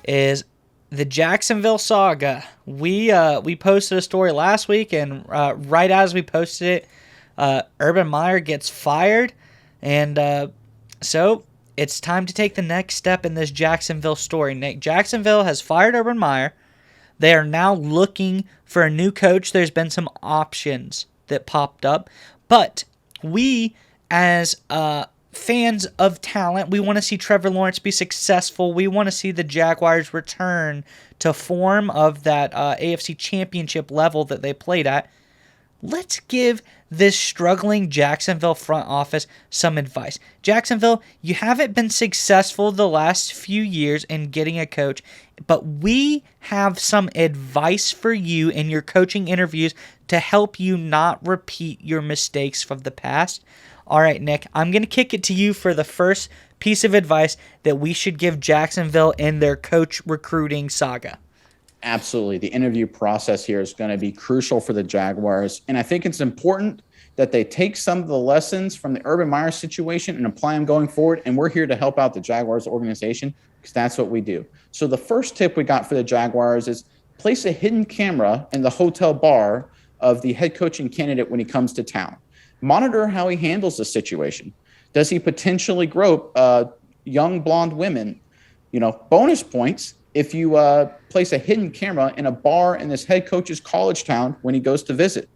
is the Jacksonville saga. We posted a story last week, and right as we posted it, Urban Meyer gets fired, and so it's time to take the next step in this Jacksonville story. Nick, Jacksonville has fired Urban Meyer. They are now looking for a new coach. There's been some options that popped up, but we, as fans of talent, we want to see Trevor Lawrence be successful. We want to see the Jaguars return to form of that AFC Championship level that they played at. Let's give this struggling Jacksonville front office some advice. Jacksonville, you haven't been successful the last few years in getting a coach, but we have some advice for you in your coaching interviews to help you not repeat your mistakes from the past. All right, Nick, I'm going to kick it to you for the first piece of advice that we should give Jacksonville in their coach recruiting saga. Absolutely. The interview process here is going to be crucial for the Jaguars. And I think it's important that they take some of the lessons from the Urban Meyer situation and apply them going forward. And we're here to help out the Jaguars organization because that's what we do. So the first tip we got for the Jaguars is place a hidden camera in the hotel bar of the head coaching candidate when he comes to town. Monitor how he handles the situation. Does he potentially grope young blonde women? Bonus points if you place a hidden camera in a bar in this head coach's college town when he goes to visit.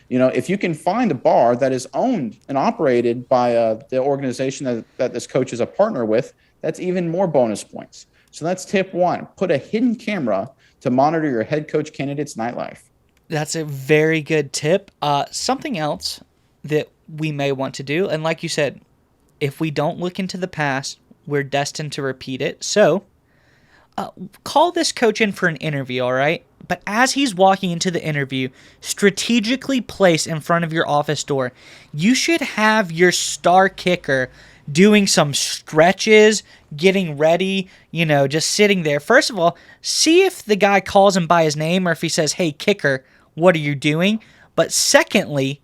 If you can find a bar that is owned and operated by the organization that this coach is a partner with, that's even more bonus points. So that's tip one. Put a hidden camera to monitor your head coach candidate's nightlife. That's a very good tip. Something else that we may want to do, and like you said, if we don't look into the past, we're destined to repeat it. So call this coach in for an interview, all right? But as he's walking into the interview, strategically placed in front of your office door, you should have your star kicker doing some stretches, getting ready, just sitting there. First of all, see if the guy calls him by his name or if he says, "Hey, kicker, what are you doing?" But secondly,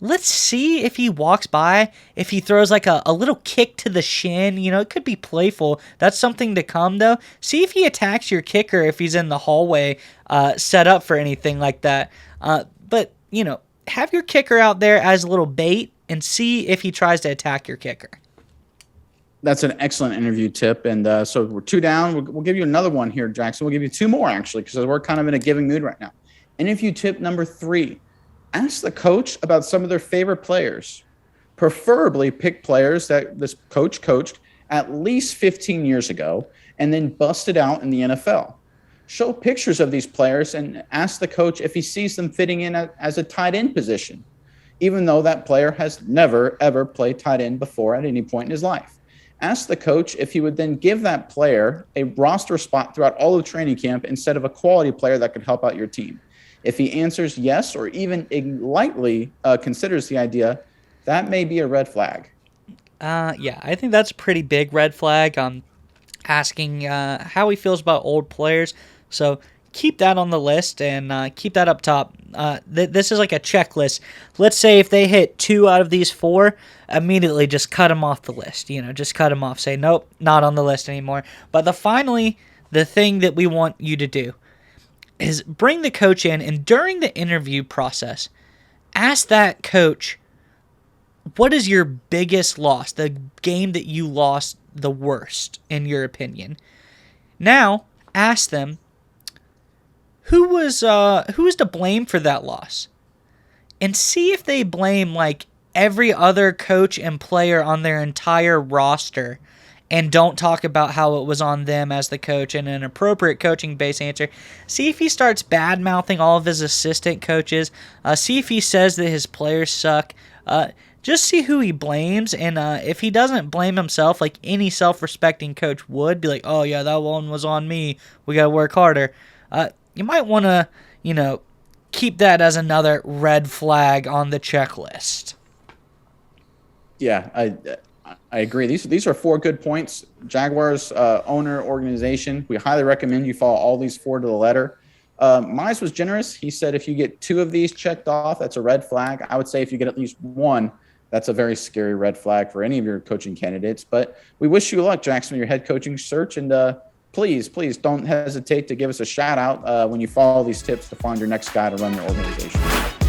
let's see if he walks by, if he throws like a little kick to the shin. It could be playful. That's something to come, though. See if he attacks your kicker if he's in the hallway set up for anything like that. But have your kicker out there as a little bait and see if he tries to attack your kicker. That's an excellent interview tip. And so we're 2 down. We'll give you another one here, Jackson. We'll give you 2 more, actually, because we're kind of in a giving mood right now. Interview tip number 3. Ask the coach about some of their favorite players. Preferably pick players that this coach coached at least 15 years ago and then busted out in the NFL. Show pictures of these players and ask the coach if he sees them fitting in as a tight end position, even though that player has never, ever played tight end before at any point in his life. Ask the coach if he would then give that player a roster spot throughout all of training camp instead of a quality player that could help out your team. If he answers yes or even lightly considers the idea, that may be a red flag. Yeah, I think that's a pretty big red flag. Asking how he feels about old players. So keep that on the list and keep that up top. This is like a checklist. Let's say if they hit 2 out of these 4, immediately just cut them off the list. Just cut them off. Say, nope, not on the list anymore. But the thing that we want you to do is bring the coach in, and during the interview process, ask that coach, what is your biggest loss, the game that you lost the worst, in your opinion? Now, ask them, who was to blame for that loss? And see if they blame, like, every other coach and player on their entire roster and don't talk about how it was on them as the coach in an appropriate coaching-based answer. See if he starts bad-mouthing all of his assistant coaches. See if he says that his players suck. Just see who he blames, and if he doesn't blame himself like any self-respecting coach would, be like, oh, yeah, that one was on me. We got to work harder. You might want to, keep that as another red flag on the checklist. Yeah, I agree. These are 4 good points. Jaguars owner organization. We highly recommend you follow all these 4 to the letter. Mize was generous. He said if you get 2 of these checked off, that's a red flag. I would say if you get at least 1, that's a very scary red flag for any of your coaching candidates. But we wish you luck, Jackson, in your head coaching search, and please don't hesitate to give us a shout out when you follow these tips to find your next guy to run your organization.